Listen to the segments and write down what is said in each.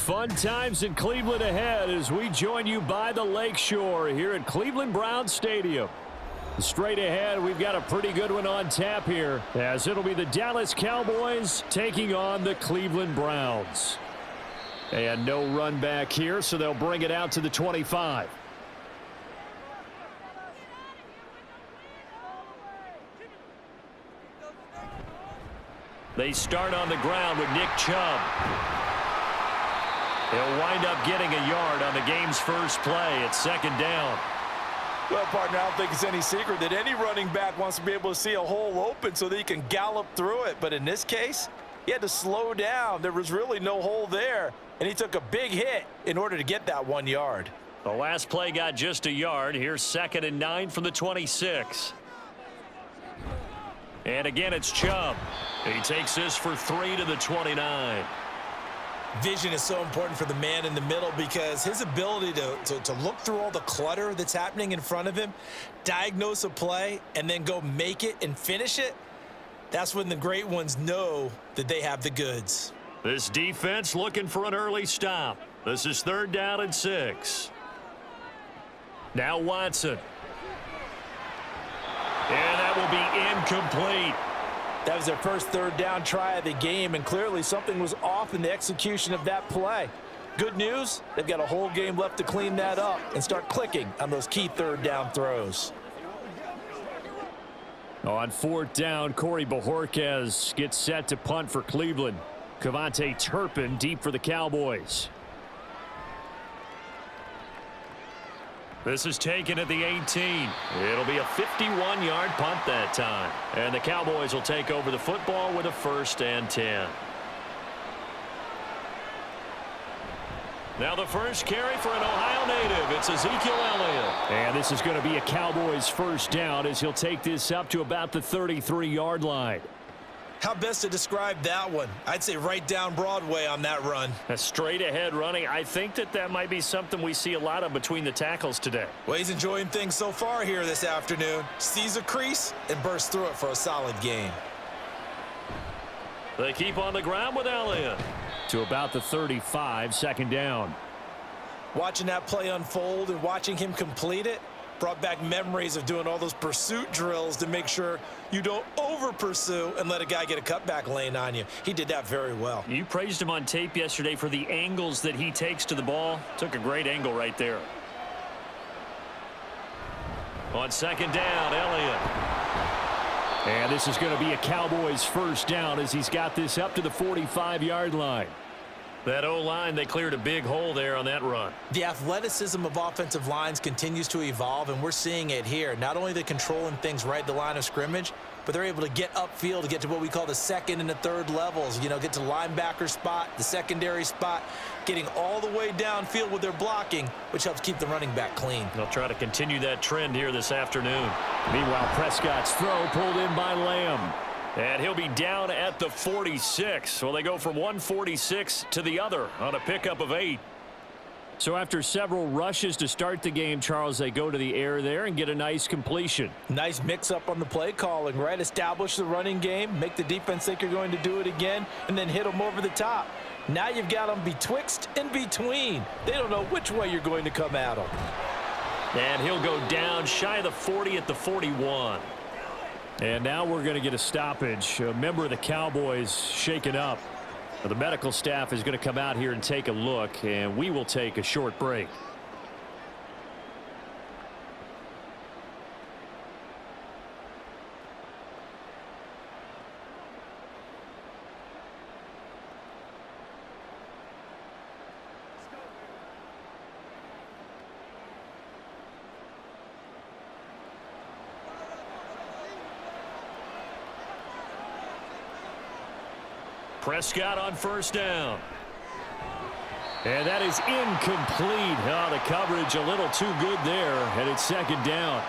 Fun times in Cleveland ahead as we join you by the Lakeshore here at Cleveland Browns Stadium. Straight ahead, we've got a pretty good one on tap here, as it'll be the Dallas Cowboys taking on the Cleveland Browns. And no run back here, so they'll bring it out to the 25. They start on the ground with Nick Chubb. He'll wind up getting a yard on the game's first play. It's second down. Well, partner, I don't think it's any secret that any running back wants to be able to see a hole open so that he can gallop through it. But in this case, he had to slow down. There was really no hole there, and he took a big hit in order to get that 1 yard. The last play got just a yard. Here's 2nd and 9 from the 26. And again, it's Chubb. He takes this for 3 to the 29. Vision is so important for the man in the middle because his ability to look through all the clutter that's happening in front of him, diagnose a play, and then go make it and finish it, that's when the great ones know that they have the goods. This defense looking for an early stop. This is 3rd down and 6. Now Watson. And that will be incomplete. That was their first 3rd down try of the game, and clearly something was off in the execution of that play. Good news, they've got a whole game left to clean that up and start clicking on those key 3rd down throws. On 4th down, Corey Bojorquez gets set to punt for Cleveland. Cavante Turpin deep for the Cowboys. This is taken at the 18. It'll be a 51-yard punt that time. And the Cowboys will take over the football with a 1st and 10. Now the first carry for an Ohio native. It's Ezekiel Elliott. And this is going to be a Cowboys 1st down as he'll take this up to about the 33-yard line. How best to describe that one? I'd say right down Broadway on that run. A straight ahead running. I think that might be something we see a lot of between the tackles today. Well, he's enjoying things so far here this afternoon. Sees a crease and bursts through it for a solid gain. They keep on the ground with Elliott. To about the 35, 2nd down. Watching that play unfold and watching him complete it brought back memories of doing all those pursuit drills to make sure you don't over-pursue and let a guy get a cutback lane on you. He did that very well. You praised him on tape yesterday for the angles that he takes to the ball. Took a great angle right there. On 2nd down, Elliott. And this is going to be a Cowboys 1st down as he's got this up to the 45-yard line. That O-line, they cleared a big hole there on that run. The athleticism of offensive lines continues to evolve, and we're seeing it here. Not only are they controlling things right at the line of scrimmage, but they're able to get upfield to get to what we call the 2nd and the 3rd levels. You know, get to the linebacker spot, the secondary spot, getting all the way downfield with their blocking, which helps keep the running back clean. They'll try to continue that trend here this afternoon. Meanwhile, Prescott's throw pulled in by Lamb. And he'll be down at the 46. Well, they go from 146 to the other on a pickup of 8. So after several rushes to start the game, Charles, they go to the air there and get a nice completion. Nice mix-up on the play calling, right? Establish the running game, make the defense think you're going to do it again, and then hit them over the top. Now you've got them betwixt and between. They don't know which way you're going to come at them. And he'll go down shy of the 40 at the 41. And now we're going to get a stoppage. A member of the Cowboys shaken up. The medical staff is going to come out here and take a look, and we will take a short break. Prescott on 1st down. And that is incomplete. Oh, the coverage a little too good there, and it's 2nd down.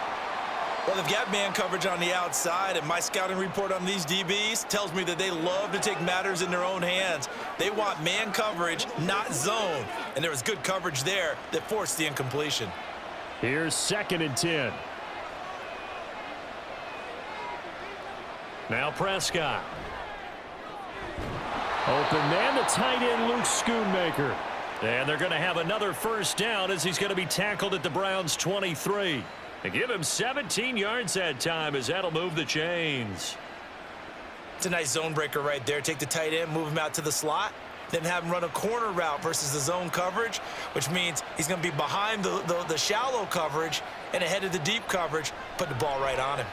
Well, they've got man coverage on the outside, and my scouting report on these DBs tells me that they love to take matters in their own hands. They want man coverage, not zone. And there was good coverage there that forced the incompletion. Here's 2nd and 10. Now Prescott. Open man, the tight end, Luke Schoonmaker. And they're going to have another first down as he's going to be tackled at the Browns' 23. And give him 17 yards that time as that'll move the chains. It's a nice zone breaker right there. Take the tight end, move him out to the slot, then have him run a corner route versus the zone coverage, which means he's going to be behind the shallow coverage and ahead of the deep coverage, put the ball right on him.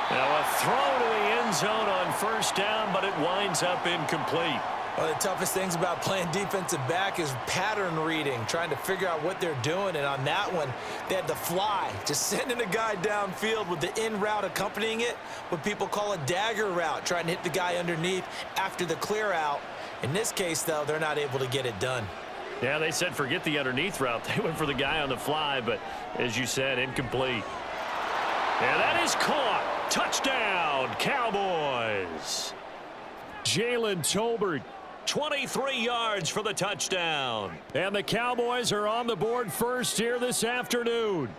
Now a throw to the end zone on first down, but it winds up incomplete. One of the toughest things about playing defensive back is pattern reading, trying to figure out what they're doing. And on that one, they had to fly, just sending a guy downfield with the in route accompanying it, what people call a dagger route, trying to hit the guy underneath after the clear out. In this case, though, they're not able to get it done. Yeah, they said forget the underneath route. They went for the guy on the fly, but as you said, incomplete. And that is caught. Touchdown, Cowboys. Jalen Tolbert, 23 yards for the touchdown. And the Cowboys are on the board first here this afternoon.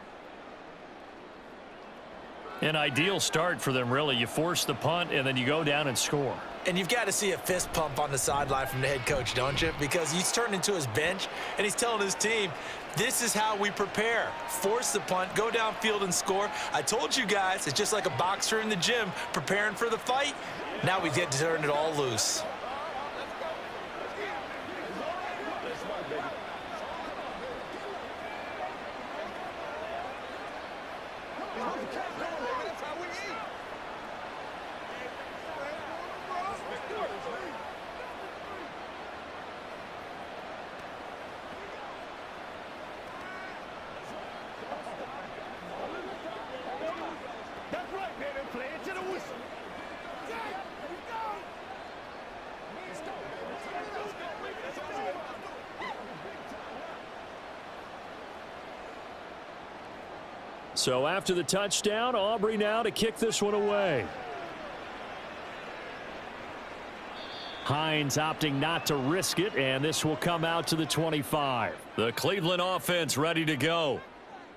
An ideal start for them, really. You force the punt, and then you go down and score. And you've got to see a fist pump on the sideline from the head coach, don't you? Because he's turned into his bench, and he's telling his team, this is how we prepare. Force the punt, go downfield and score. I told you guys, it's just like a boxer in the gym preparing for the fight. Now we get to turn it all loose. So after the touchdown, Aubrey now to kick this one away. Hines opting not to risk it, and this will come out to the 25. The Cleveland offense ready to go.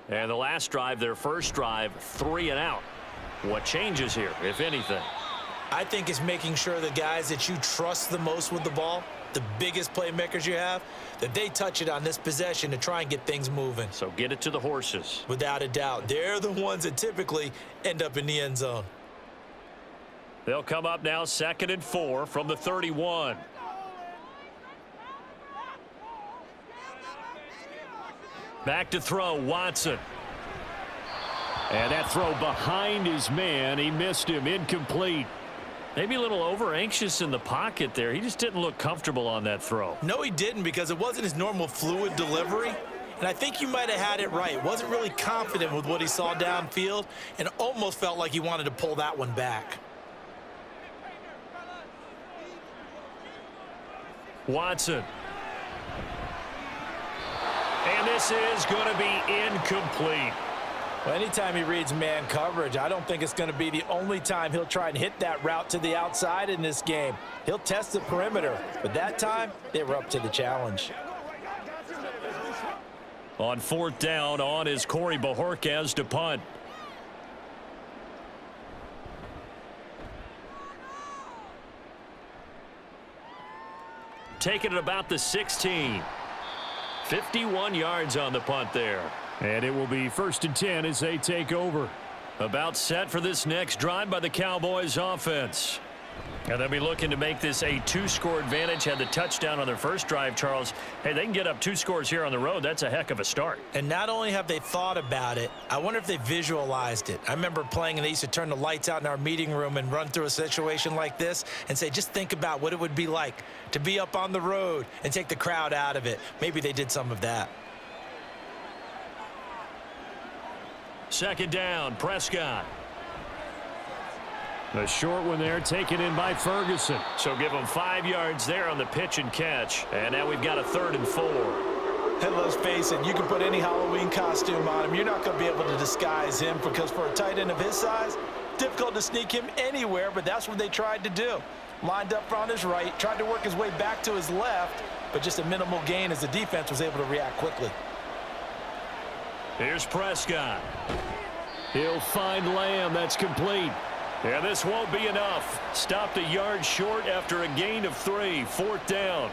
And the last drive, their first drive, 3 and out. What changes here, if anything? I think it's making sure the guys that you trust the most with the ball, the biggest playmakers you have, that they touch it on this possession to try and get things moving. So get it to the horses. Without a doubt. They're the ones that typically end up in the end zone. They'll come up now 2nd and 4 from the 31. Back to throw, Watson. And that throw behind his man. He missed him, incomplete. Maybe a little over-anxious in the pocket there. He just didn't look comfortable on that throw. No, he didn't, because it wasn't his normal fluid delivery. And I think you might have had it right. Wasn't really confident with what he saw downfield and almost felt like he wanted to pull that one back. Watson. And this is going to be incomplete. Well, anytime he reads man coverage, I don't think it's going to be the only time he'll try and hit that route to the outside in this game. He'll test the perimeter, but that time, they were up to the challenge. On 4th down, on is Corey Bajorquez to punt. Taking it about the 16. 51 yards on the punt there. And it will be 1st and 10 as they take over. About set for this next drive by the Cowboys offense. And they'll be looking to make this a 2-score advantage. Had the touchdown on their first drive, Charles. Hey, they can get up 2 scores here on the road. That's a heck of a start. And not only have they thought about it, I wonder if they visualized it. I remember playing and they used to turn the lights out in our meeting room and run through a situation like this and say, just think about what it would be like to be up on the road and take the crowd out of it. Maybe they did some of that. 2nd down, Prescott. The short one there taken in by Ferguson. So give them 5 yards there on the pitch and catch. And now we've got a 3rd and 4. And let's face it, you can put any Halloween costume on him. You're not going to be able to disguise him because for a tight end of his size, difficult to sneak him anywhere, but that's what they tried to do. Lined up on his right, tried to work his way back to his left, but just a minimal gain as the defense was able to react quickly. Here's Prescott. He'll find Lamb. That's complete. And this won't be enough. Stopped a yard short after a gain of 3. 4th down.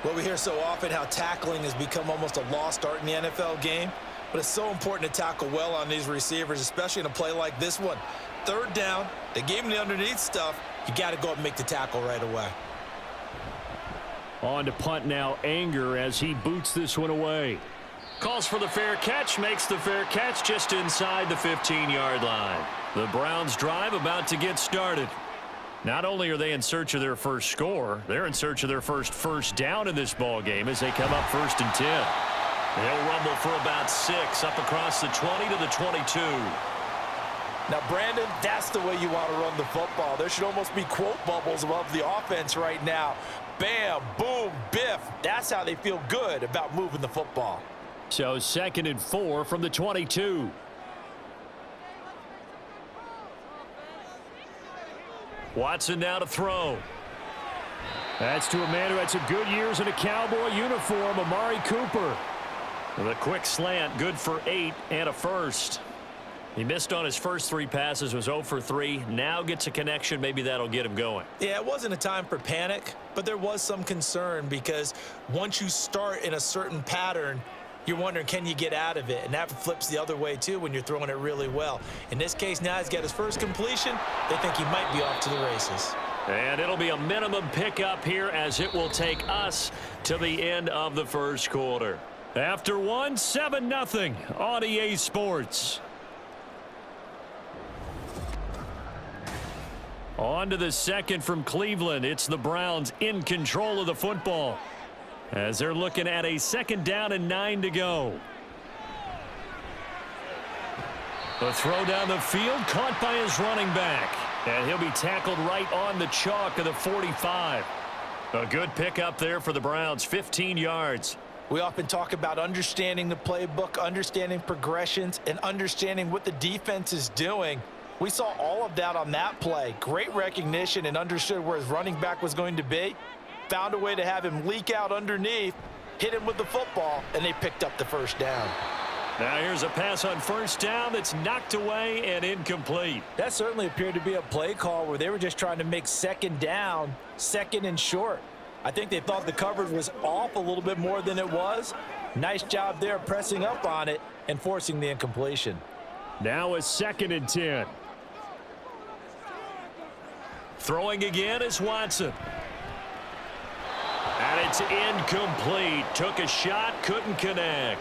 Well, we hear so often how tackling has become almost a lost art in the NFL game, but it's so important to tackle well on these receivers, especially in a play like this one. Third down, they gave him the underneath stuff. You got to go up and make the tackle right away. On to punt now, Anger as he boots this one away. Calls for the fair catch, makes the fair catch just inside the 15-yard line. The Browns drive about to get started. Not only are they in search of their first score, they're in search of their first down in this ball game as they come up 1st and 10. They'll rumble for about 6 up across the 20 to the 22. Now, Brandon, that's the way you want to run the football. There should almost be quote bubbles above the offense right now. Bam, boom, biff. That's how they feel good about moving the football. So 2nd and 4 from the 22. Watson now to throw. That's to a man who had some good years in a Cowboy uniform, Amari Cooper. The quick slant, good for 8 and a first. He missed on his first 3 passes, was 0 for 3. Now gets a connection. Maybe that'll get him going. Yeah, it wasn't a time for panic, but there was some concern because once you start in a certain pattern, you're wondering, can you get out of it? And that flips the other way, too, when you're throwing it really well. In this case, now he's got his first completion. They think he might be off to the races. And it'll be a minimum pickup here as it will take us to the end of the first quarter. After one, 7-0 on EA Sports. On to the second from Cleveland. It's the Browns in control of the football as they're looking at a 2nd down and 9 to go. The throw down the field caught by his running back. And he'll be tackled right on the chalk of the 45. A good pickup there for the Browns, 15 yards. We often talk about understanding the playbook, understanding progressions, and understanding what the defense is doing. We saw all of that on that play. Great recognition and understood where his running back was going to be. Found a way to have him leak out underneath, hit him with the football, and they picked up the first down. Now here's a pass on 1st down that's knocked away and incomplete. That certainly appeared to be a play call where they were just trying to make 2nd down, 2nd and short. I think they thought the coverage was off a little bit more than it was. Nice job there pressing up on it and forcing the incompletion. Now a 2nd and 10. Throwing again is Watson. And it's incomplete. Took a shot, couldn't connect.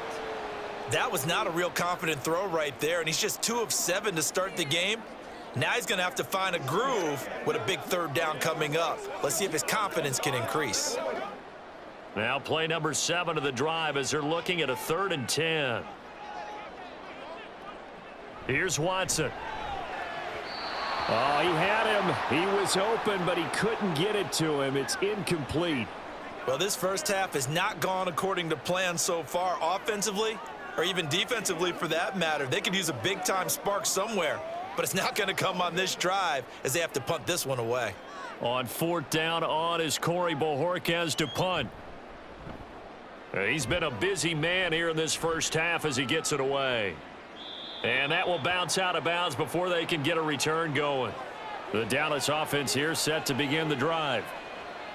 That was not a real confident throw right there, and he's just 2 of 7 to start the game. Now he's going to have to find a groove with a big 3rd down coming up. Let's see if his confidence can increase. Now play number 7 of the drive as they're looking at a 3rd and 10. Here's Watson. Oh, he had him. He was open, but he couldn't get it to him. It's incomplete. Well, this first half has not gone according to plan so far offensively or even defensively for that matter. They could use a big-time spark somewhere, but it's not going to come on this drive as they have to punt this one away. On 4th down on is Corey Bojorquez to punt. He's been a busy man here in this first half as he gets it away. And that will bounce out of bounds before they can get a return going. The Dallas offense here set to begin the drive.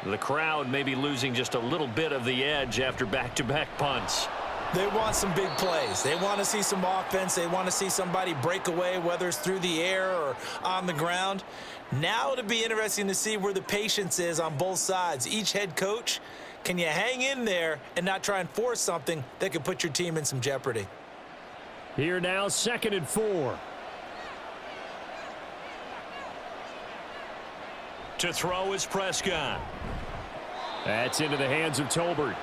The crowd may be losing just a little bit of the edge after back-to-back punts. They want some big plays. They want to see some offense. They want to see somebody break away, whether it's through the air or on the ground. Now it'll be interesting to see where the patience is on both sides. Each head coach, can you hang in there and not try and force something that could put your team in some jeopardy? Here now, 2nd and 4. To throw is Prescott. That's into the hands of Tolbert.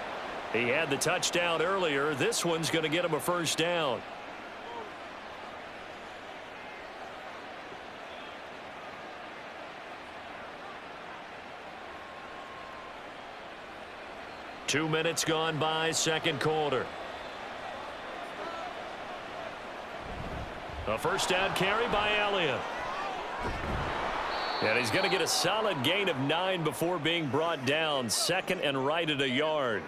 He had the touchdown earlier. This one's going to get him a 1st down. Two minutes gone by, 2nd quarter. A 1st down carry by Elliott. And he's going to get a solid gain of 9 before being brought down. 2nd and right at a yard.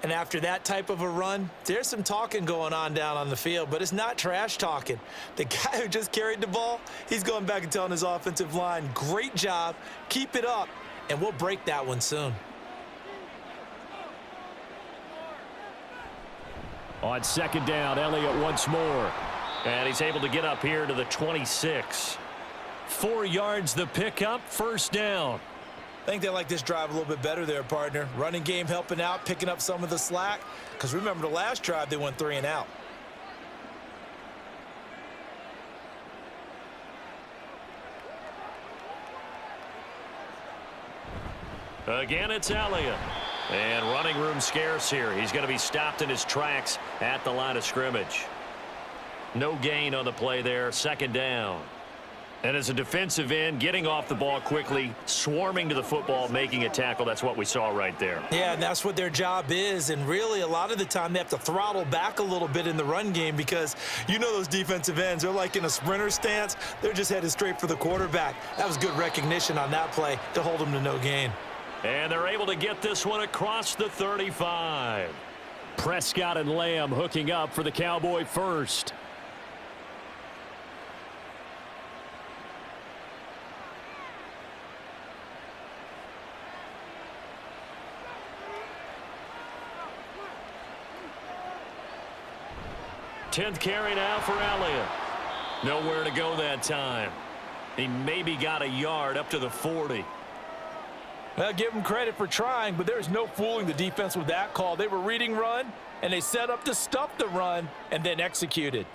And after that type of a run, there's some talking going on down on the field, but it's not trash talking. The guy who just carried the ball, he's going back and telling his offensive line, great job, keep it up, and we'll break that one soon. On second down, Elliott once more. And he's able to get up here to the 26. 4 yards the pickup, first down. I think they like this drive a little bit better there, partner. Running game helping out, picking up some of the slack. Because remember the last drive, they went 3 and out. Again, it's Elliott. And running room scarce here. He's going to be stopped in his tracks at the line of scrimmage. No gain on the play there, second down. And as a defensive end, getting off the ball quickly, swarming to the football, making a tackle, that's what we saw right there. Yeah, and that's what their job is. And really, a lot of the time, they have to throttle back a little bit in the run game because you know those defensive ends, they're like in a sprinter stance. They're just headed straight for the quarterback. That was good recognition on that play to hold them to no gain. And they're able to get this one across the 35. Prescott and Lamb hooking up for the Cowboy first. Tenth carry now for Elliott. Nowhere to go that time. He maybe got a yard up to the 40. Well, give them credit for trying, but there's no fooling the defense with that call. They were reading run, and they set up to stuff the run and then executed.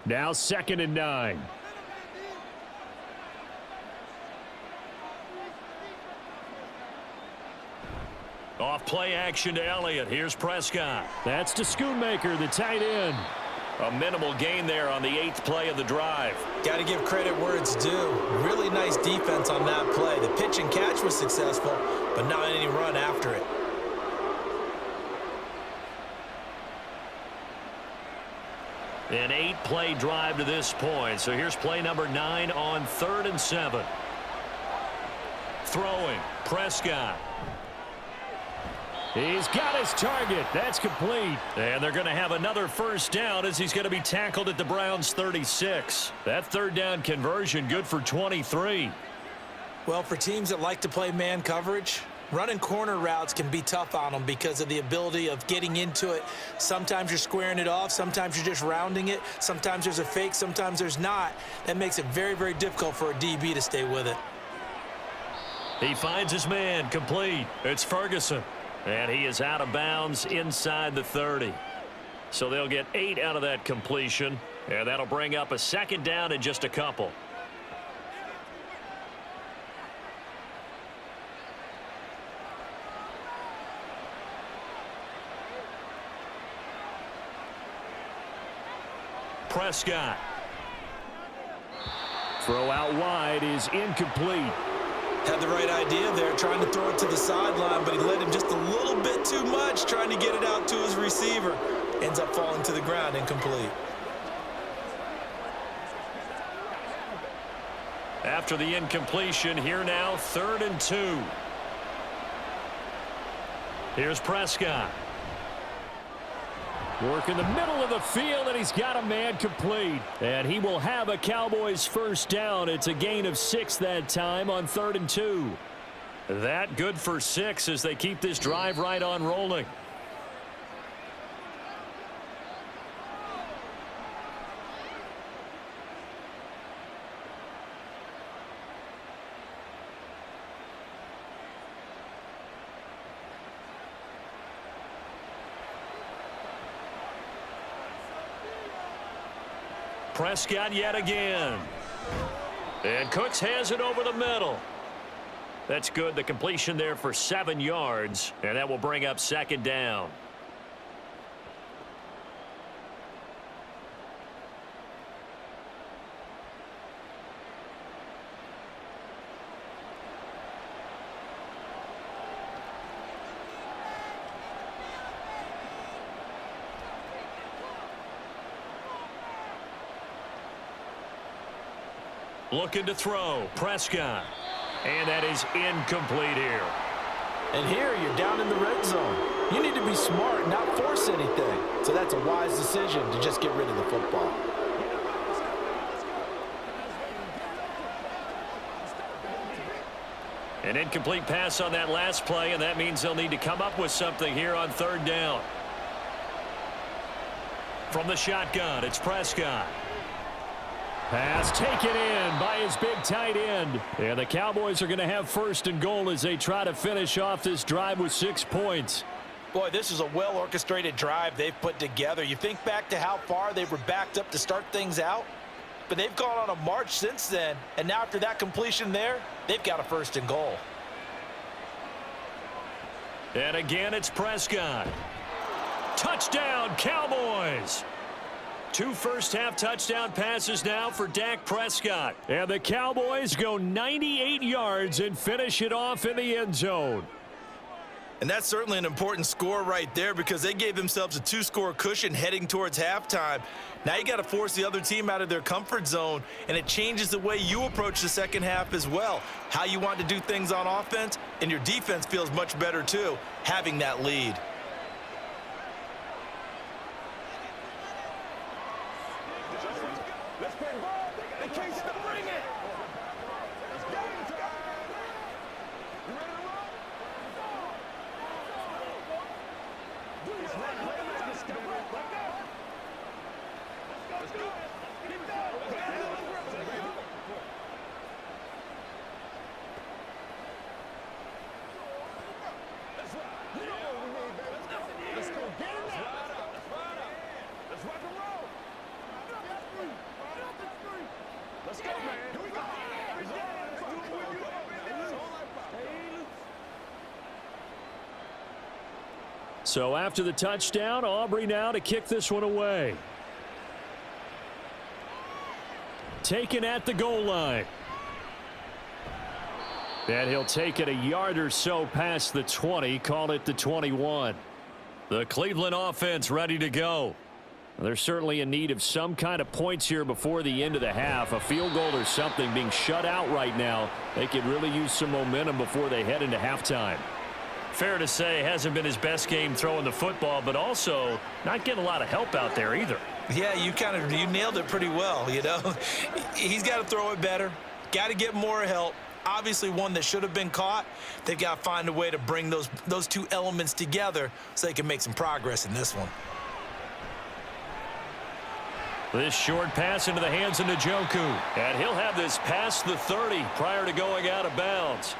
Now 2nd and 9. Off play action to Elliott. Here's Prescott. That's to Schoonmaker, the tight end. A minimal gain there on the 8th play of the drive. Got to give credit where it's due. Really nice defense on that play. The pitch and catch was successful, but not any run after it. An 8-play drive to this point. So here's play number 9 on 3rd and 7. Throwing, Prescott. He's got his target. That's complete. And they're going to have another first down as he's going to be tackled at the Browns' 36. That 3rd down conversion good for 23. Well, for teams that like to play man coverage, running corner routes can be tough on them because of the ability of getting into it. Sometimes you're squaring it off. Sometimes you're just rounding it. Sometimes there's a fake. Sometimes there's not. That makes it very, very difficult for a DB to stay with it. He finds his man complete. It's Ferguson. And he is out of bounds inside the 30. So they'll get 8 out of that completion. And that'll bring up a 2nd down in just a couple. Prescott. Throw out wide is incomplete. Had the right idea there, trying to throw it to the sideline, but he led him just a little bit too much, trying to get it out to his receiver. Ends up falling to the ground, incomplete. After the incompletion, here now, 3rd and 2. Here's Prescott. Work in the middle of the field, and he's got a man complete. And he will have a Cowboys first down. It's a gain of 6 that time on 3rd and 2. That good for 6 as they keep this drive right on rolling. Prescott yet again. And Cooks has it over the middle. That's good. The completion there for 7 yards. And that will bring up 2nd down. Looking to throw. Prescott. And that is incomplete here. And here you're down in the red zone. You need to be smart and not force anything. So that's a wise decision to just get rid of the football. An incomplete pass on that last play, and that means they'll need to come up with something here on third down. From the shotgun, it's Prescott. Pass taken in by his big tight end. And the Cowboys are going to have first and goal as they try to finish off this drive with 6 points. Boy, this is a well-orchestrated drive they've put together. You think back to how far they were backed up to start things out, but they've gone on a march since then, and now after that completion there, they've got a first and goal. And again, it's Prescott. Touchdown, Cowboys! 2 first-half touchdown passes now for Dak Prescott. And the Cowboys go 98 yards and finish it off in the end zone. And that's certainly an important score right there because they gave themselves a 2-score cushion heading towards halftime. Now you got to force the other team out of their comfort zone, and it changes the way you approach the second half as well. How you want to do things on offense, and your defense feels much better too, having that lead. So after the touchdown, Aubrey now to kick this one away. Taken at the goal line. And he'll take it a yard or so past the 20, call it the 21. The Cleveland offense ready to go. They're certainly in need of some kind of points here before the end of the half. A field goal or something being shut out right now. They could really use some momentum before they head into halftime. Fair to say, hasn't been his best game throwing the football, but also not getting a lot of help out there either. Yeah, you nailed it pretty well, you know. He's got to throw it better, got to get more help. Obviously one that should have been caught. They've got to find a way to bring those two elements together so they can make some progress in this one. This short pass into the hands of Njoku. And he'll have this past the 30 prior to going out of bounds.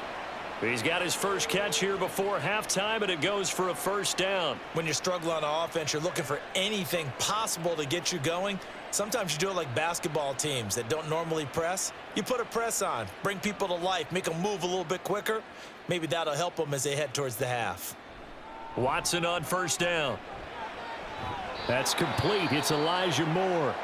He's got his first catch here before halftime, and it goes for a first down. When you're struggling on offense, you're looking for anything possible to get you going. Sometimes you do it like basketball teams that don't normally press. You put a press on, bring people to life, make them move a little bit quicker. Maybe that'll help them as they head towards the half. Watson on first down. That's complete. It's Elijah Moore.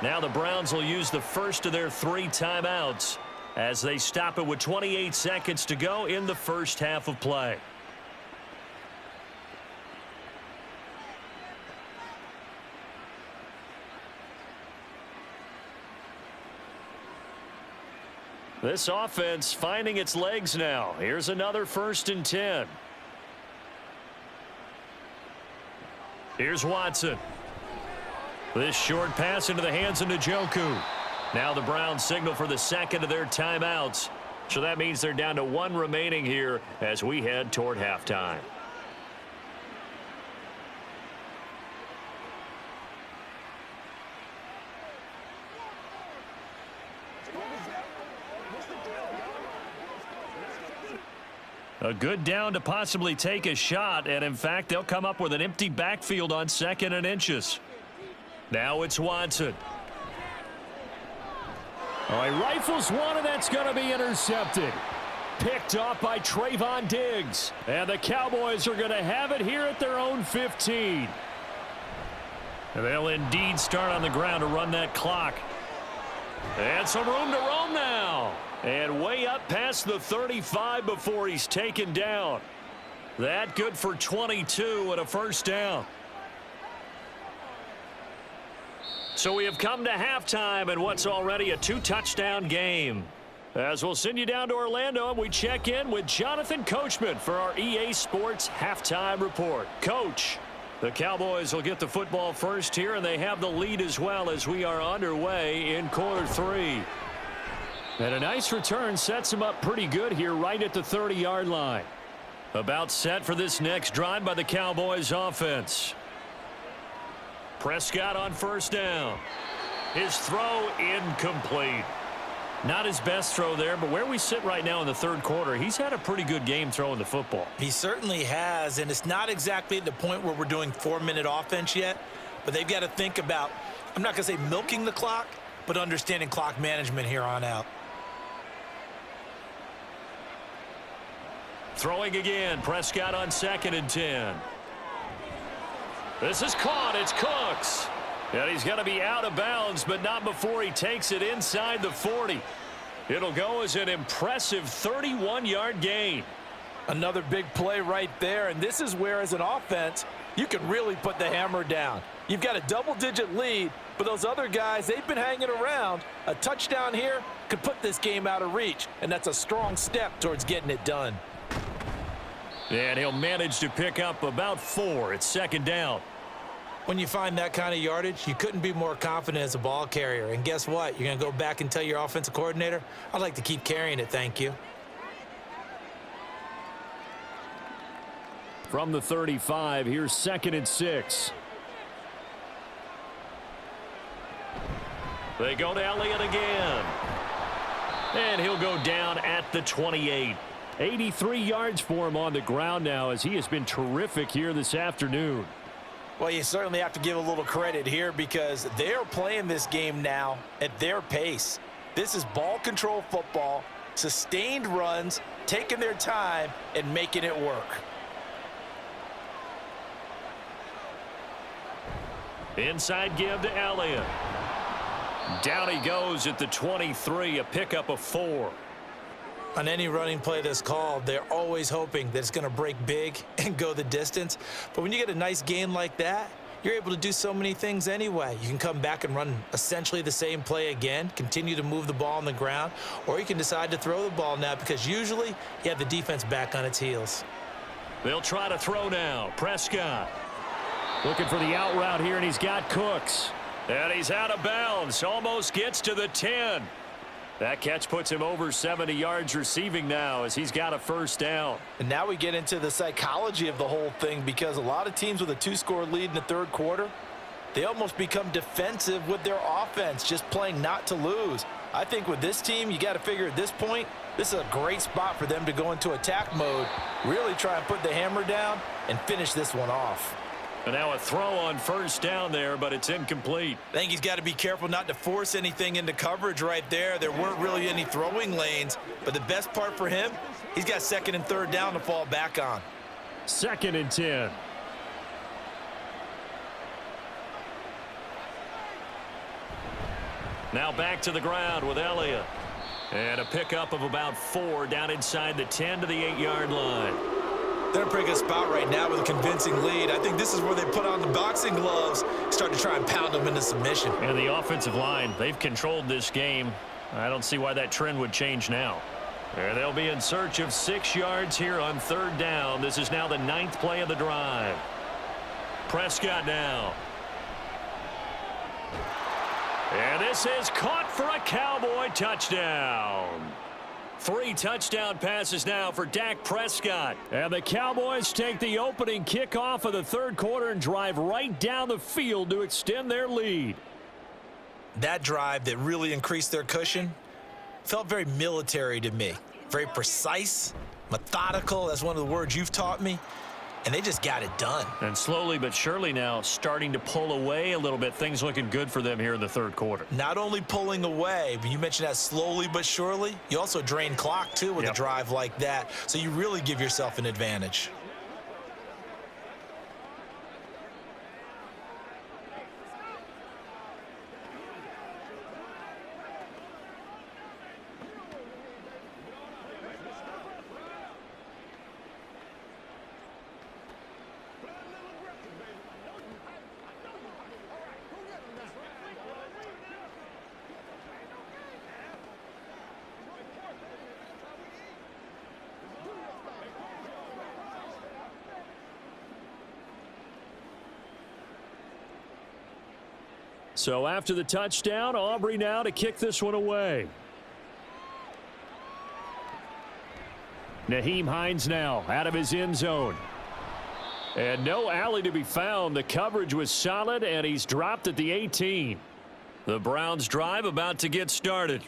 Now the Browns will use the first of their 3 timeouts as they stop it with 28 seconds to go in the first half of play. This offense finding its legs now. Here's another 1st and 10. Here's Watson. This short pass into the hands of Njoku. Now the Browns signal for the second of their timeouts. So that means they're down to 1 remaining here as we head toward halftime. A good down to possibly take a shot, and in fact, they'll come up with an empty backfield on 2nd and inches. Now it's Watson. Oh, he rifles one, and that's going to be intercepted. Picked off by Trayvon Diggs. And the Cowboys are going to have it here at their own 15. And they'll indeed start on the ground to run that clock. And some room to roam now. And way up past the 35 before he's taken down. That good for 22 and a first down. So we have come to halftime in what's already a 2-touchdown game. As we'll send you down to Orlando, and we check in with Jonathan Coachman for our EA Sports Halftime Report. Coach, the Cowboys will get the football first here, and they have the lead as well as we are underway in quarter 3. And a nice return sets him up pretty good here right at the 30-yard line. About set for this next drive by the Cowboys offense. Prescott on first down. His throw incomplete. Not his best throw there, but where we sit right now in the third quarter, he's had a pretty good game throwing the football. He certainly has, and it's not exactly at the point where we're doing 4-minute offense yet, but they've got to think about, I'm not going to say milking the clock, but understanding clock management here on out. Throwing again, Prescott on 2nd and 10. This is caught, it's Cooks. And he's going to be out of bounds, but not before he takes it inside the 40. It'll go as an impressive 31-yard gain. Another big play right there, and this is where, as an offense, you can really put the hammer down. You've got a double-digit lead, but those other guys, they've been hanging around. A touchdown here could put this game out of reach, and that's a strong step towards getting it done. And he'll manage to pick up about 4. It's 2nd down. When you find that kind of yardage, you couldn't be more confident as a ball carrier. And guess what? You're going to go back and tell your offensive coordinator, I'd like to keep carrying it, thank you. From the 35, here's 2nd and 6. They go to Elliott again. And he'll go down at the 28. 83 yards for him on the ground now, as he has been terrific here this afternoon. Well, you certainly have to give a little credit here because they are playing this game now at their pace. This is ball control football, sustained runs, taking their time and making it work. Inside give to Elliott. Down he goes at the 23, a pickup of 4. On any running play that's called, they're always hoping that it's going to break big and go the distance. But when you get a nice gain like that, you're able to do so many things anyway. You can come back and run essentially the same play again, continue to move the ball on the ground, or you can decide to throw the ball now because usually you have the defense back on its heels. They'll try to throw now. Prescott looking for the out route here, and he's got Cooks. And he's out of bounds. Almost gets to the 10. That catch puts him over 70 yards receiving now as he's got a first down. And now we get into the psychology of the whole thing because a lot of teams with a 2-score lead in the third quarter, they almost become defensive with their offense, just playing not to lose. I think with this team, you got to figure at this point, this is a great spot for them to go into attack mode, really try and put the hammer down and finish this one off. And now a throw on first down there, but it's incomplete. I think he's got to be careful not to force anything into coverage right there. There weren't really any throwing lanes, but the best part for him, he's got 2nd and 3rd down to fall back on. 2nd and 10. Now back to the ground with Elliott. And a pickup of about 4 down inside the 10 to the 8-yard line. They're in a pretty good spot right now with a convincing lead. I think this is where they put on the boxing gloves, start to try and pound them into submission. And the offensive line, they've controlled this game. I don't see why that trend would change now. And they'll be in search of 6 yards here on 3rd down. This is now the 9th play of the drive. Prescott now. And this is caught for a Cowboy touchdown. 3 touchdown passes now for Dak Prescott. And the Cowboys take the opening kickoff of the third quarter and drive right down the field to extend their lead. That drive that really increased their cushion felt very military to me. Very precise, methodical. That's one of the words you've taught me. And they just got it done. And slowly but surely now starting to pull away a little bit. Things looking good for them here in the third quarter. Not only pulling away, but you mentioned that slowly but surely. You also drain clock, too, with a drive like that. So you really give yourself an advantage. So after the touchdown, Aubrey now to kick this one away. Nyheim Hines now out of his end zone. And no alley to be found. The coverage was solid, and he's dropped at the 18. The Browns drive about to get started.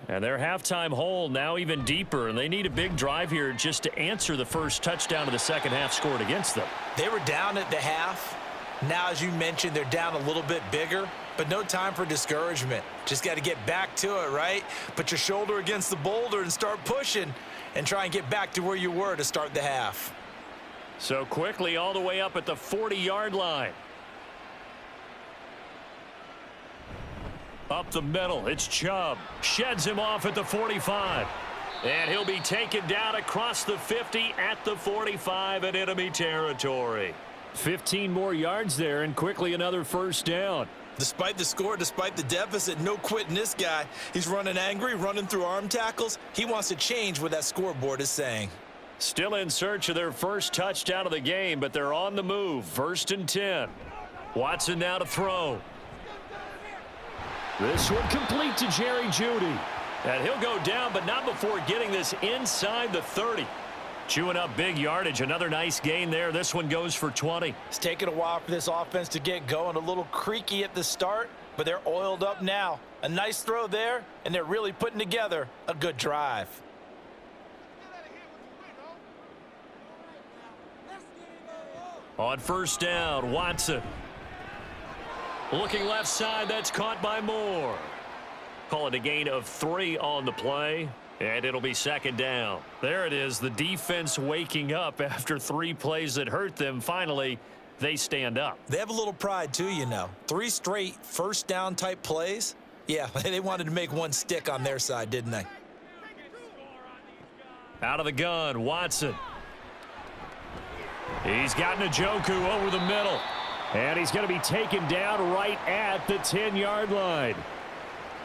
And their halftime hole now even deeper, and they need a big drive here just to answer the first touchdown of the second half scored against them. They were down at the half. Now, as you mentioned, they're down a little bit bigger, but no time for discouragement. Just got to get back to it, right? Put your shoulder against the boulder and start pushing and try and get back to where you were to start the half. So quickly all the way up at the 40-yard line. Up the middle, it's Chubb. Sheds him off at the 45. And he'll be taken down across the 50 at the 45 in enemy territory. 15 more yards there, and quickly another first down. Despite the score, despite the deficit, no quitting this guy. He's running angry, running through arm tackles. He wants to change what that scoreboard is saying. Still in search of their first touchdown of the game, but they're on the move. 1st and 10. Watson now to throw. This one complete to Jerry Jeudy. And he'll go down, but not before getting this inside the 30. Chewing up big yardage. Another nice gain there. This one goes for 20. It's taken a while for this offense to get going. A little creaky at the start, but they're oiled up now. A nice throw there, and they're really putting together a good drive. On first down, Watson. Looking left side, that's caught by Moore. Call it a gain of 3 on the play, and it'll be second down. There it is, the defense waking up after 3 plays that hurt them. Finally, they stand up. They have a little pride, too, you know. 3 straight first down type plays. Yeah, they wanted to make one stick on their side, didn't they? Out of the gun, Watson. He's got Njoku over the middle. And he's going to be taken down right at the 10-yard line.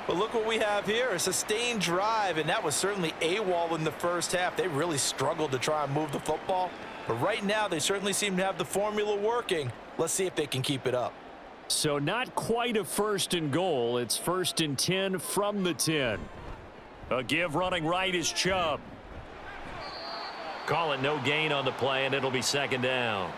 But look what we have here, a sustained drive, and that was certainly AWOL in the first half. They really struggled to try and move the football. But right now, they certainly seem to have the formula working. Let's see if they can keep it up. So not quite a 1st and goal. It's 1st and 10 from the 10. A give running right is Chubb. Call it no gain on the play, and it'll be second down.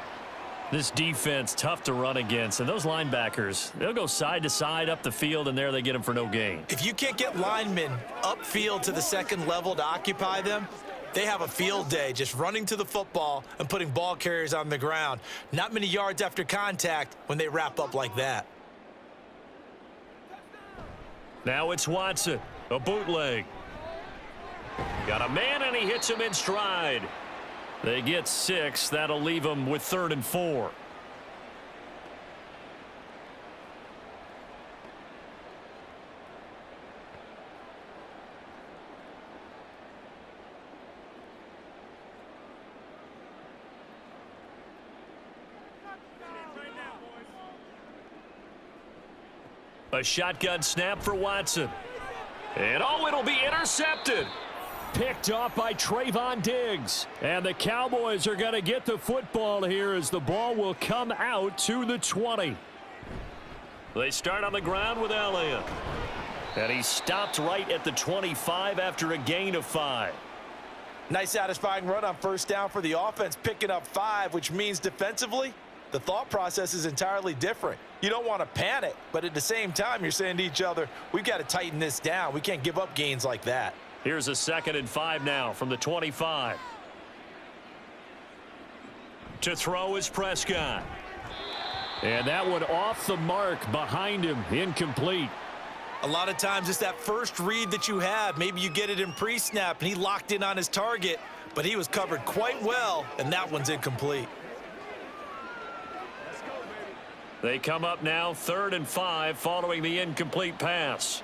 This defense, tough to run against. And those linebackers, they'll go side to side up the field, and there they get them for no gain. If you can't get linemen upfield to the second level to occupy them, they have a field day just running to the football and putting ball carriers on the ground. Not many yards after contact when they wrap up like that. Now it's Watson, a bootleg. Got a man, and he hits him in stride. They get 6. That'll leave them with 3rd and 4. A shotgun snap for Watson. And oh, it'll be intercepted. Picked off by Trayvon Diggs. And the Cowboys are going to get the football here as the ball will come out to the 20. They start on the ground with Elliott. And he stopped right at the 25 after a gain of 5. Nice satisfying run on first down for the offense, picking up 5, which means defensively, the thought process is entirely different. You don't want to panic, but at the same time, you're saying to each other, we've got to tighten this down. We can't give up gains like that. Here's a 2nd and 5 now from the 25. To throw is Prescott. And that one off the mark behind him, incomplete. A lot of times it's that first read that you have. Maybe you get it in pre-snap and he locked in on his target, but he was covered quite well, and that one's incomplete. They come up now 3rd and 5 following the incomplete pass.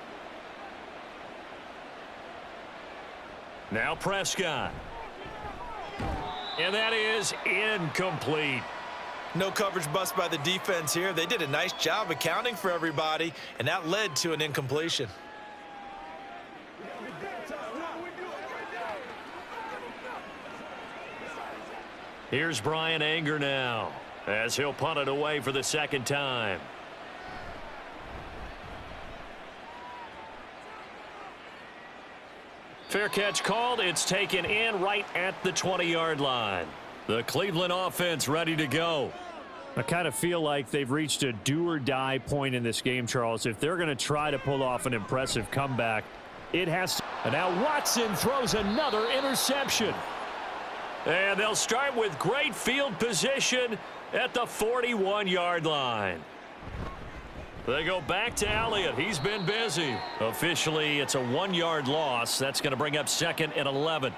Now Prescott. And that is incomplete. No coverage bust by the defense here. They did a nice job accounting for everybody, and that led to an incompletion. Here's Brian Anger now, as he'll punt it away for the 2nd time. Fair catch called. It's taken in right at the 20-yard line. The Cleveland offense ready to go. I kind of feel like they've reached a do-or-die point in this game, Charles. If they're going to try to pull off an impressive comeback, it has to. And now Watson throws another interception. And they'll start with great field position at the 41-yard line. They go back to Elliott. He's been busy. Officially, it's a 1-yard loss. That's going to bring up 2nd and 11.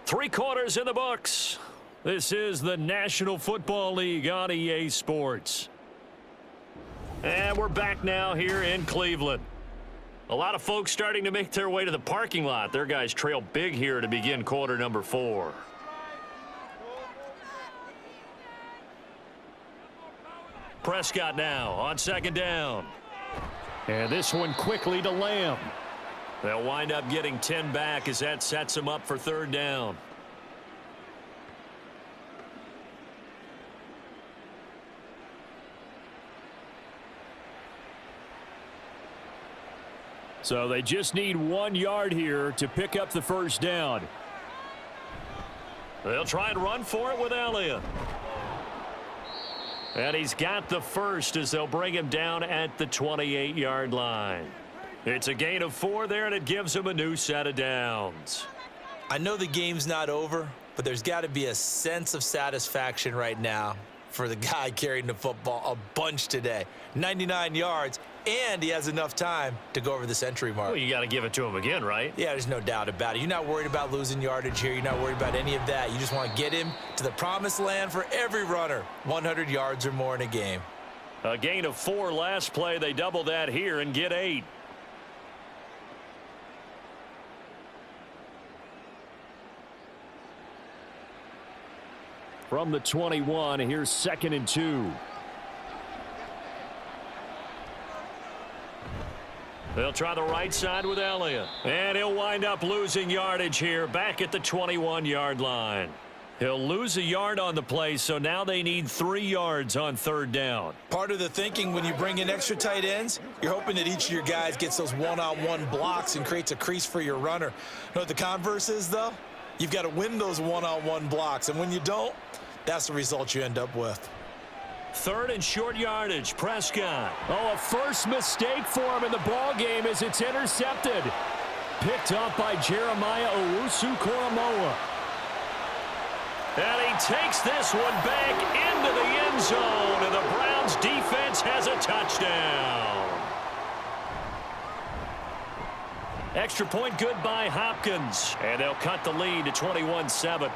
Three quarters in the books. This is the National Football League on EA Sports. And we're back now here in Cleveland. A lot of folks starting to make their way to the parking lot. Their guys trail big here to begin quarter number 4. Prescott now on 2nd down. And this one quickly to Lamb. They'll wind up getting 10 back as that sets them up for 3rd down. So they just need 1 yard here to pick up the 1st down. They'll try and run for it with Elliott. And he's got the 1st as they'll bring him down at the 28-yard line. It's a gain of 4 there, and it gives him a new set of downs. I know the game's not over, but there's got to be a sense of satisfaction right now for the guy carrying the football a bunch today. 99 yards, and he has enough time to go over the century mark. Well, you got to give it to him again, right? Yeah, there's no doubt about it. You're not worried about losing yardage here. You're not worried about any of that. You just want to get him to the promised land for every runner. 100 yards or more in a game. A gain of 4 last play. They double that here and get 8. From the 21, here's 2nd and 2. They'll try the right side with Elliott. And he'll wind up losing yardage here back at the 21-yard line. He'll lose a yard on the play, so now they need 3 yards on 3rd down. Part of the thinking when you bring in extra tight ends, you're hoping that each of your guys gets those one-on-one blocks and creates a crease for your runner. You know what the converse is, though? You've got to win those one-on-one blocks, and when you don't, that's the result you end up with. 3rd and short yardage. Prescott. Oh, a first mistake for him in the ball game as it's intercepted. Picked up by Jeremiah Owusu-Koramoah. And he takes this one back into the end zone, and the Browns defense has a touchdown. Extra point good by Hopkins, and they'll cut the lead to 21-7.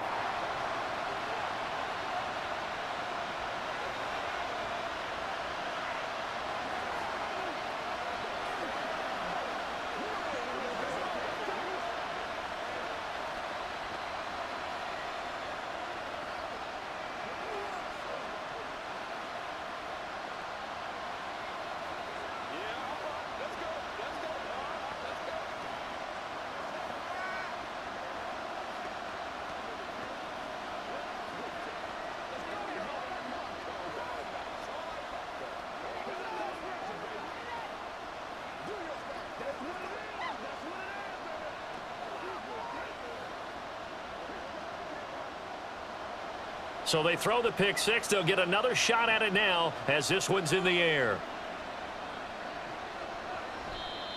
So they throw the pick 6. They'll get another shot at it now as this one's in the air.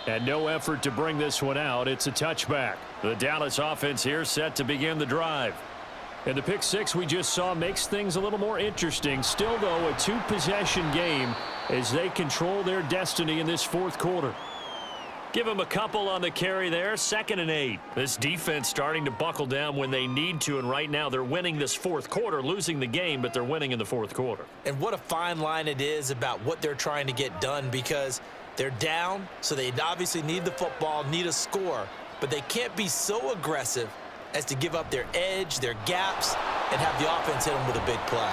And no effort to bring this one out. It's a touchback. The Dallas offense here set to begin the drive. And the pick 6 we just saw makes things a little more interesting. Still, though, a 2-possession game as they control their destiny in this 4th quarter. Give them a couple on the carry there. 2nd and 8. This defense starting to buckle down when they need to, and right now they're winning this 4th quarter, losing the game, but they're winning in the 4th quarter. And what a fine line it is about what they're trying to get done, because they're down, so they obviously need the football, need a score, but they can't be so aggressive as to give up their edge, their gaps, and have the offense hit them with a big play.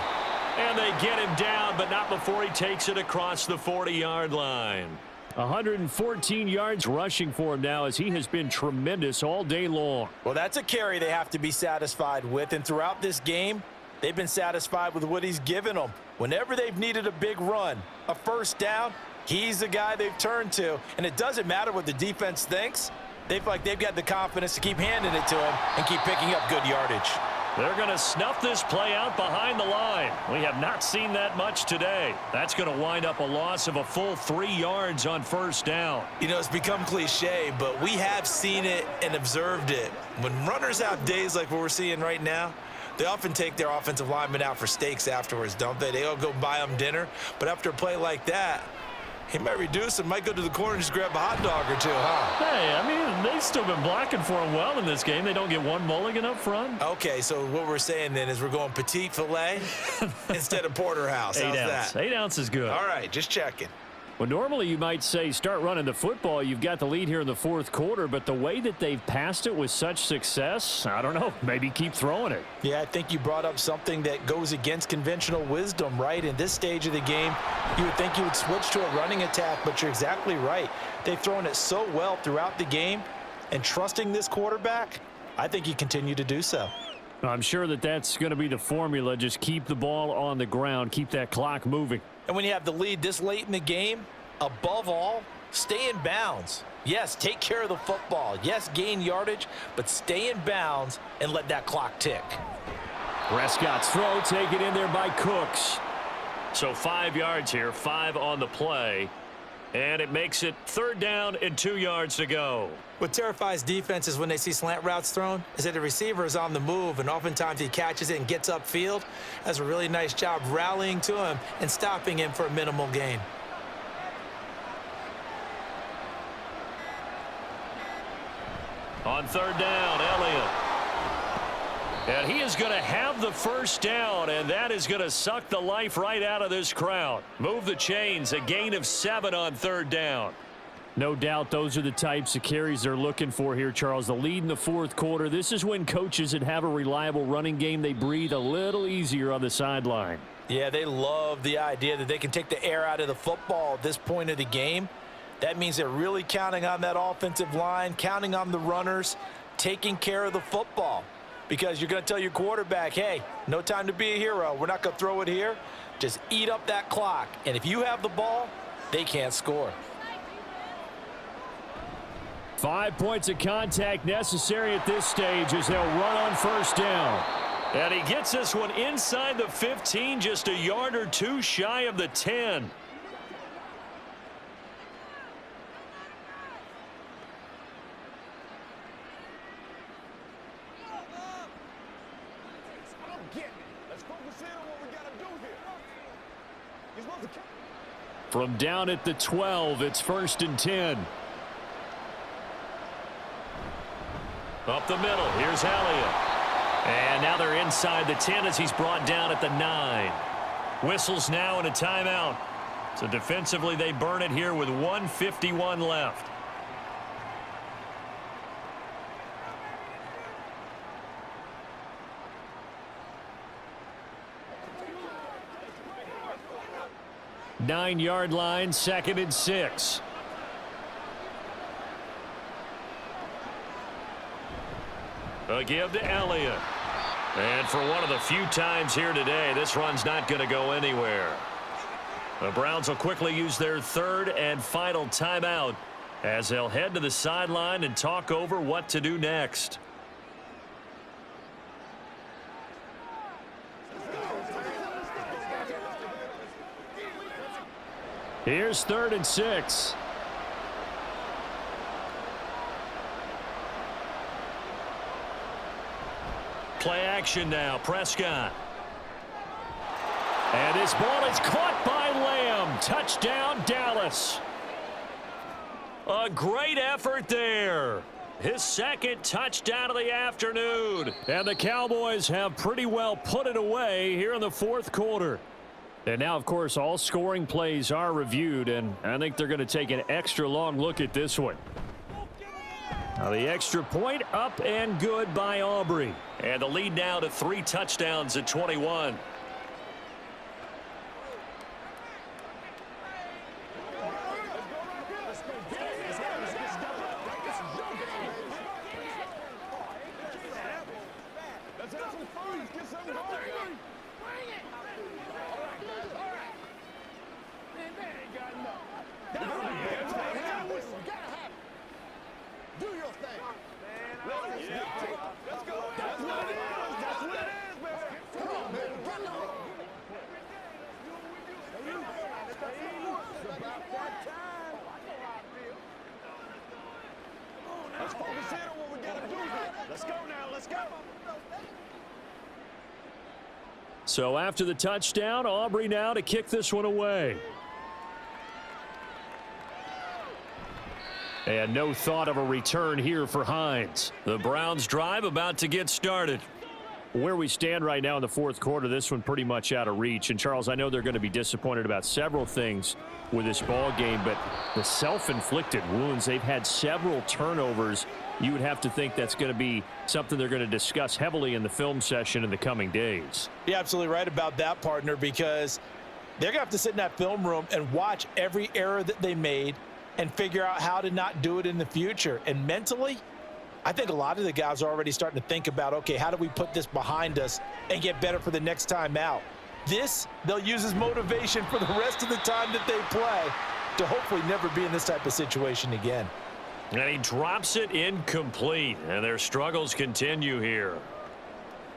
And they get him down, but not before he takes it across the 40-yard line. 114 yards rushing for him now as he has been tremendous all day long. Well, that's a carry they have to be satisfied with, and throughout this game, they've been satisfied with what he's given them. Whenever they've needed a big run, a first down, he's the guy they've turned to. And it doesn't matter what the defense thinks. They've got the confidence to keep handing it to him and keep picking up good yardage. They're going to snuff this play out behind the line. We have not seen that much today. That's going to wind up a loss of a full 3 yards on first down. You know, it's become cliche, but we have seen it and observed it. When runners have days like what we're seeing right now, they often take their offensive linemen out for steaks afterwards, don't they? They all go buy them dinner. But after a play like that, he might reduce and might go to the corner and just grab a hot dog or two, huh? Hey, I mean, they've still been blocking for him well in this game. They don't get one mulligan up front. Okay, so what we're saying then is we're going petite filet instead of porterhouse. How's that? 8 ounce is good. All right, just checking. Well, normally you might say start running the football. You've got the lead here in the fourth quarter, but the way that they've passed it with such success, I don't know, maybe keep throwing it. Yeah, I think you brought up something that goes against conventional wisdom, right? In this stage of the game, you would think you would switch to a running attack, but you're exactly right. They've thrown it so well throughout the game, and trusting this quarterback, I think you continue to do so. I'm sure that that's going to be the formula. Just keep the ball on the ground, keep that clock moving. And when you have the lead this late in the game, above all, stay in bounds. Yes, take care of the football. Yes, gain yardage, but stay in bounds and let that clock tick. Prescott's throw taken in there by Cooks. So 5 yards here, 5 on the play. And it makes it 3rd down and 2 yards to go. What terrifies defenses when they see slant routes thrown is that the receiver is on the move, and oftentimes he catches it and gets upfield. Does a really nice job rallying to him and stopping him for a minimal gain. On 3rd down, Elliott. And he is going to have the first down, and that is going to suck the life right out of this crowd. Move the chains, a gain of 7 on 3rd down. No doubt those are the types of carries they're looking for here, Charles. The lead in the fourth quarter. This is when coaches that have a reliable running game, they breathe a little easier on the sideline. Yeah, they love the idea that they can take the air out of the football at this point of the game. That means they're really counting on that offensive line, counting on the runners, taking care of the football. Because you're going to tell your quarterback, hey, no time to be a hero. We're not going to throw it here. Just eat up that clock. And if you have the ball, they can't score. 5 points of contact necessary at this stage as they'll run on first down. And he gets this one inside the 15, just a yard or two shy of the 10. From down at the 12, it's 1st and 10. Up the middle, here's Elliott. And now they're inside the 10 as he's brought down at the 9. Whistles now and a timeout. So defensively they burn it here with 1:51 left. Nine-yard line, 2nd and 6. A give to Elliott. And for one of the few times here today, this run's not going to go anywhere. The Browns will quickly use their 3rd and final timeout as they'll head to the sideline and talk over what to do next. Here's 3rd and 6. Play action now, Prescott. And this ball is caught by Lamb. Touchdown, Dallas. A great effort there. His 2nd touchdown of the afternoon. And the Cowboys have pretty well put it away here in the fourth quarter. And now, of course, all scoring plays are reviewed, and I think they're going to take an extra long look at this one. Now the extra point up and good by Aubrey. And the lead now to 3 touchdowns at 21. Let's focus in on what we gotta do here. Let's go now, let's go. So after the touchdown, Aubrey now to kick this one away. And no thought of a return here for Hines. The Browns drive about to get started. Where we stand right now in the fourth quarter, this one pretty much out of reach. And Charles, I know they're going to be disappointed about several things with this ball game, but the self-inflicted wounds, they've had several turnovers. You would have to think that's going to be something they're going to discuss heavily in the film session in the coming days. You're absolutely right about that, partner, because they're going to have to sit in that film room and watch every error that they made and figure out how to not do it in the future. And mentally, I think a lot of the guys are already starting to think about, okay, how do we put this behind us and get better for the next time out? This, they'll use as motivation for the rest of the time that they play to hopefully never be in this type of situation again. And he drops it incomplete, and their struggles continue here.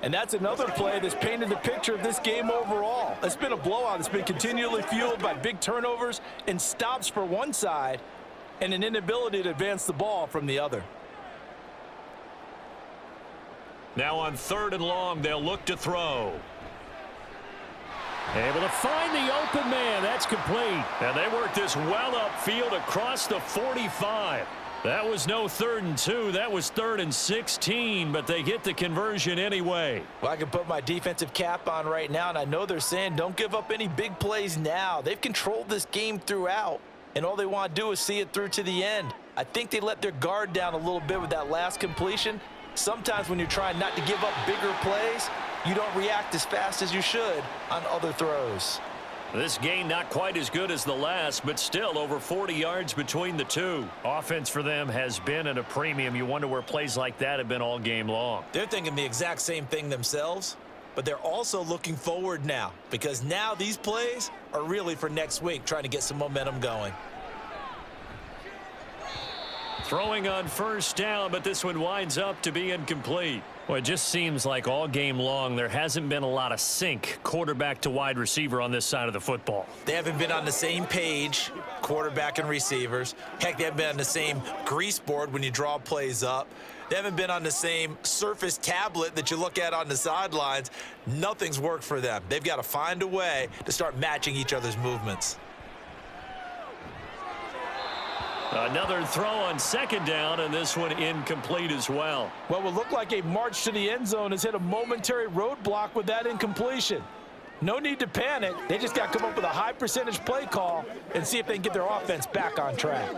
And that's another play that's painted the picture of this game overall. It's been a blowout. It's been continually fueled by big turnovers and stops for one side and an inability to advance the ball from the other. Now on 3rd and long, they'll look to throw. Able to find the open man. That's complete. And they work this well upfield across the 45. That was no 3rd and 2. That was 3rd and 16, but they get the conversion anyway. Well, I can put my defensive cap on right now, and I know they're saying don't give up any big plays now. They've controlled this game throughout, and all they want to do is see it through to the end. I think they let their guard down a little bit with that last completion. Sometimes when you're trying not to give up bigger plays, you don't react as fast as you should on other throws. This game not quite as good as the last, but still over 40 yards between the two. Offense for them has been at a premium. You wonder where plays like that have been all game long. They're thinking the exact same thing themselves, but they're also looking forward now because now these plays are really for next week, trying to get some momentum going. Throwing on 1st down, but this one winds up to be incomplete. Well, it just seems like all game long there hasn't been a lot of sync quarterback to wide receiver on this side of the football. They haven't been on the same page, quarterback and receivers. Heck, they haven't been on the same grease board when you draw plays up. They haven't been on the same Surface tablet that you look at on the sidelines. Nothing's worked for them. They've got to find a way to start matching each other's movements. Another throw on 2nd down, and this one incomplete as well. Well, it will look like a march to the end zone has hit a momentary roadblock with that incompletion. No need to panic. They just got to come up with a high percentage play call and see if they can get their offense back on track.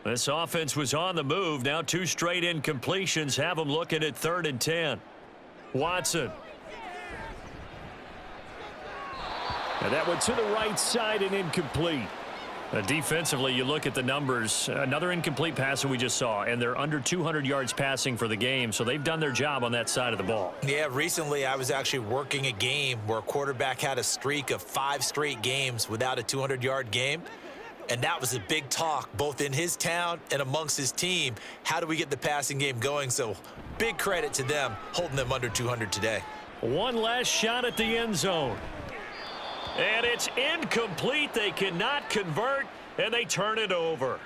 This offense was on the move. Now 2 straight incompletions have them looking at 3rd and 10. Watson. And that one to the right side and incomplete. Defensively, you look at the numbers. Another incomplete pass that we just saw, and they're under 200 yards passing for the game, so they've done their job on that side of the ball. Yeah, recently I was actually working a game where a quarterback had a streak of 5 straight games without a 200-yard game, and that was a big talk both in his town and amongst his team. How do we get the passing game going? So big credit to them holding them under 200 today. One last shot at the end zone. And it's incomplete. They cannot convert, and they turn it over.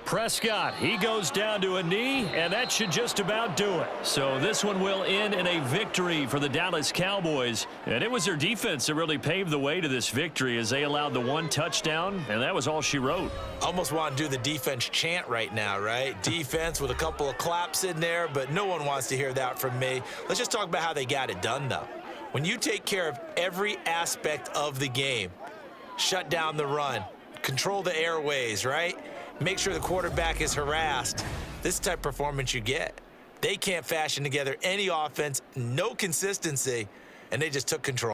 Prescott, he goes down to a knee, and that should just about do it. So this one will end in a victory for the Dallas Cowboys. And it was their defense that really paved the way to this victory as they allowed the 1 touchdown, and that was all she wrote. Almost want to do the defense chant right now, right? Defense with a couple of claps in there, but no one wants to hear that from me. Let's just talk about how they got it done, though. When you take care of every aspect of the game, shut down the run, control the airways, right? Make sure the quarterback is harassed. This type of performance you get. They can't fashion together any offense, no consistency, and they just took control.